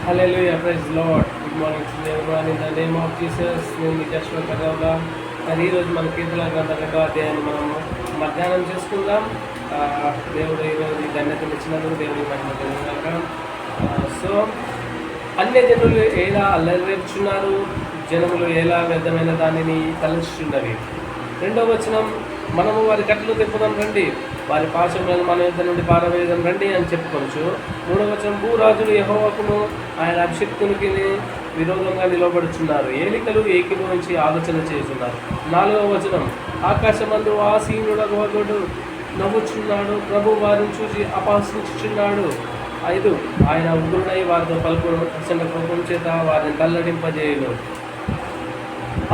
Hallelujah, praise the Lord. Good morning to everyone in the name of Jesus. నేను మీ జస్వ కర్రవలా. మరి ఈరోజు మన కీర్తన గ్రంథం 2వ అధ్యాయాన్ని మనము మధ్యాహ్నం చేసుకుందాం. దేవుడు ఈరోజు ఈ ధన్యతను ఇచ్చినందుకు దేవుడికి మహిమ కలుగుగాక. సో అన్య జనులు ఎలా అల్లరిచున్నారు, జనములు ఎలా వ్యర్థమైన దానిని తలంచుచున్నవి. 2వ వచనం, మనము వారి కట్టలు తెప్పుదాం రండి, వారి పాశములను మన యుద్ధ నుండి పారవేయడం రండి అని చెప్పుకోవచ్చు. 3వ వచనం, భూరాజులు యెహోవాకును ఆయన అభిషిక్తునికి విరోధంగా నిలబడుచున్నారు, ఏలికలు ఏకీభవించి ఆలోచన చేస్తున్నారు. 4వ వచనం, ఆకాశమందు ఆసీనుడు నవ్వుచున్నాడు, ప్రభు వారిని చూసి అపహసించుచున్నాడు. 5, ఆయన ఉగ్రుడై వారితో పలుకును, ప్రచండ కోపం చేత వారిని తల్లడింపజేయును.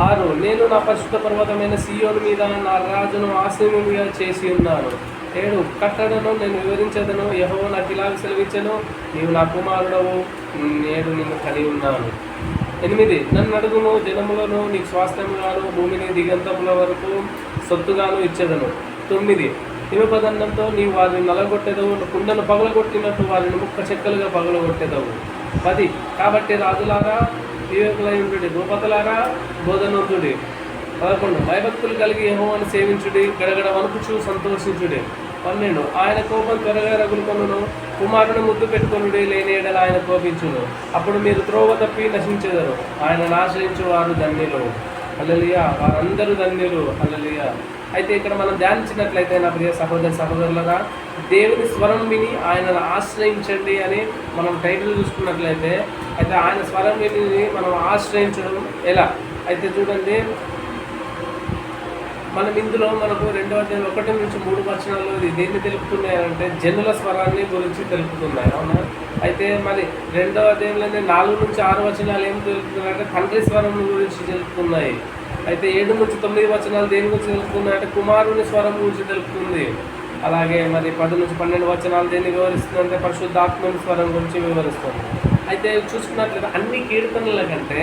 6, నేను నా పరిశుద్ధ పర్వతమైన సీయోను మీద నా రాజును ఆసీనునిగా చేసి ఉన్నాను. 7, కట్టడను నేను వివరించదను, యెహోవా నాకు ఇలాగ సెలవిచ్చెను, నీవు నా కుమారుడవు, నేడు నిన్ను కలిగి ఉన్నాను. 8, నన్ను అడుగును, జనములను నీకు స్వాస్థ్యముగాను భూమిని దిగంతముల వరకు సొత్తుగాను ఇచ్చేదను. 9, హిమపదండంతో నీవు వారిని నలగొట్టెదవు, కుండను పగలగొట్టినట్టు వారిని ముక్క చెక్కలుగా పగలగొట్టెదవు. 10, కాబట్టి రాజులారా వివేకులైనటువంటి భూపతులారా బోధనంతుడి. 11, భయభక్తులు కలిగి యెహోవాను సేవించుడి, గడగడ వణుకుచు సంతోషించుడి. 12, ఆయన కోపం త్వరగా రగులుకొనును, కుమారుని ముద్దు పెట్టుకొనుడి, లేని ఎడల ఆయన కోపించును, అప్పుడు మీరు త్రోవ తప్పి నశించెదరు. ఆయనను ఆశ్రయించు వారు ధన్యులు. హల్లెలూయా, వారందరూ ధన్యులు. హల్లెలూయా. అయితే ఇక్కడ మనం ధ్యానించినట్లయితే నా ప్రియ సహోదరులారా, దేవుని స్వరం విని ఆయనను ఆశ్రయించండి అని మనం టైటిల్ చూసుకున్నట్లయితే, అయితే ఆయన స్వరం విని మనం ఆశ్రయించడం ఎలా అయితే చూడండి, మనం ఇందులో మనకు 2వ అధ్యాయం 1 నుంచి 3 వచనాల్లో ఇది దేన్ని తెలుపుతున్నాయంటే జనుల స్వరాన్ని గురించి తెలుపుతున్నాయి. అవునా? అయితే మరి 2వ అధ్యాయంలోనే 4 నుంచి 6 వచనాలు ఏం తెలుపుతున్నాయంటే తండ్రి స్వరం గురించి తెలుపుతున్నాయి. అయితే 7 నుంచి 9 వచనాలు దేని గురించి తెలుపుతున్నాయంటే కుమారుని స్వరం గురించి తెలుపుతుంది. అలాగే మరి 10 నుంచి 12 వచనాలు దేన్ని వివరిస్తుందంటే పరిశుద్ధాత్మని స్వరం గురించి వివరిస్తుంది. అయితే చూసుకున్నట్లయితే అన్ని కీర్తనల కంటే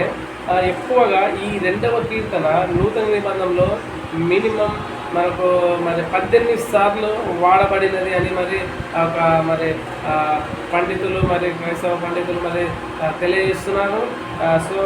ఎక్కువగా ఈ 2వ కీర్తన నూతన నిబంధనలో మినిమం మనకు మరి 18 సార్లు వాడబడినది అని మరి పండితులు మరి క్రైస్తవ పండితులు మరి తెలియజేస్తున్నారు. సో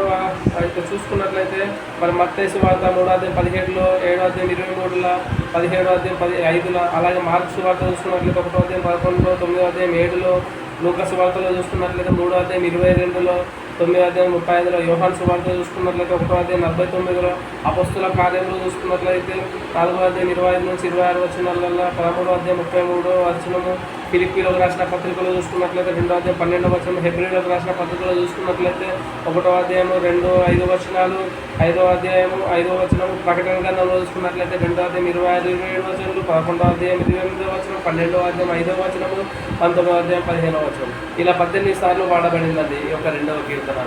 అయితే చూసుకున్నట్లయితే మరి మత్తయి సువార్త 3వ అధ్యాయం 17లో, 7వ అధ్యాయం 23లో, 17వ అధ్యాయం 5లో, అలాగే మార్కు సువార్త చూసుకున్నట్లయితే 1వ అధ్యాయం 11లో, 9వ అధ్యాయం 7లో, లూకా సువార్తలో చూసుకున్నట్లయితే 3వ అధ్యాయం 22లో, 9వ అధ్యాయం 35లో, యోహాను సువార్త చూసుకున్నట్లయితే 1వ అధ్యాయం 49లో, అపొస్తలుల కార్యంలో చూసుకున్నట్లయితే 4వ అధ్యాయం 25 నుంచి 26 వచనాలలో, 13వ అధ్యాయం 33వ వచనము, ఫిలిప్పీలకు రాసిన పత్రికలో చూసుకున్నట్లయితే 2వ అధ్యాయం 12వ వచనం, హెబ్రీలకు రాసిన పత్రికలో చూసుకున్నట్లయితే 1వ అధ్యాయం 2, 5 వచనాలు, 5వ అధ్యాయం 5వ వచనం, ప్రకటన గ్రంథంలో చూసుకున్నట్లయితే 2వ అధ్యాయం 26, 27 వచనాలు, 11వ అధ్యాయం 28వ వచనం, 12వ అధ్యాయం 5వ వచనము, 19వ అధ్యాయం 15వ వచనం, ఇలా 18 సార్లు వాడబడిందండి ఈ యొక్క 2వ కీర్తన.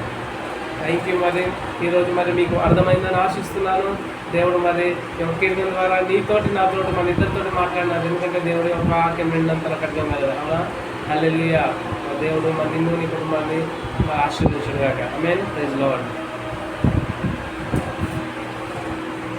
Thank you. మరి ఈరోజు మరి మీకు అర్థమైందని ఆశిస్తున్నాను. దేవుడు మరి యొక్క కీర్తన ద్వారా నీతోటి నాతోటి మన ఇద్దరితోటి మాట్లాడినారు. ఎందుకంటే దేవుడు యొక్క వాక్యం నిండంతల కఠినంగా కదా. అవునా? హల్లెలూయా. దేవుడు మరి నిన్ను నీ కుటుంబాన్ని ఆశీర్వదించుగాక. ఆమేన్. Praise the lord.